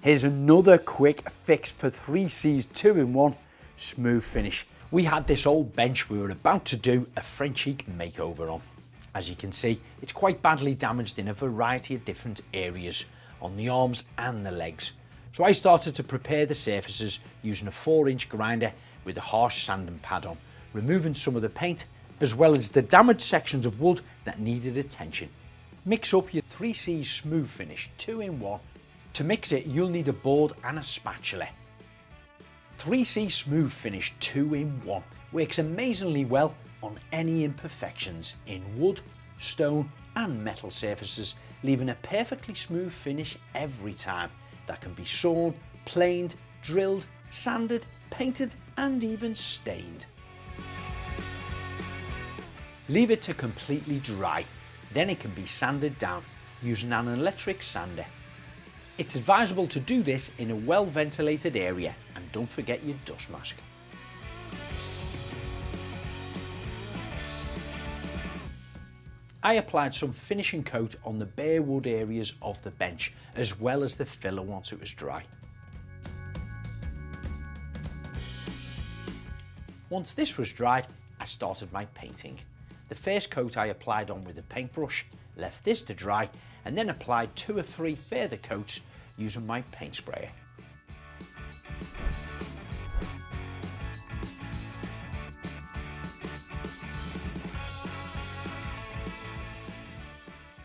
Here's another quick fix for 3C's 2-in-1 Smooth Finish. We had this old bench we were about to do a Frenchic makeover on. As you can see, it's quite badly damaged in a variety of different areas on the arms and the legs. So I started to prepare the surfaces using a 4-inch grinder with a harsh sanding pad on, removing some of the paint as well as the damaged sections of wood that needed attention. Mix up your 3C Smooth Finish 2-in-1. To mix it, you'll need a board and a spatula. 3C Smooth Finish 2-in-1 works amazingly well on any imperfections in wood, stone and metal surfaces, leaving a perfectly smooth finish every time that can be sawn, planed, drilled, sanded, painted and even stained. Leave it to completely dry, then it can be sanded down using an electric sander. It's advisable to do this in a well ventilated area and don't forget your dust mask. I applied some finishing coat on the bare wood areas of the bench as well as the filler once it was dry. Once this was dried, I started my painting. The first coat I applied on with a paintbrush, left this to dry and then applied 2 or 3 further coats using my paint sprayer.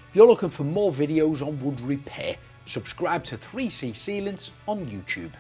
If you're looking for more videos on wood repair, subscribe to 3C Sealants on YouTube.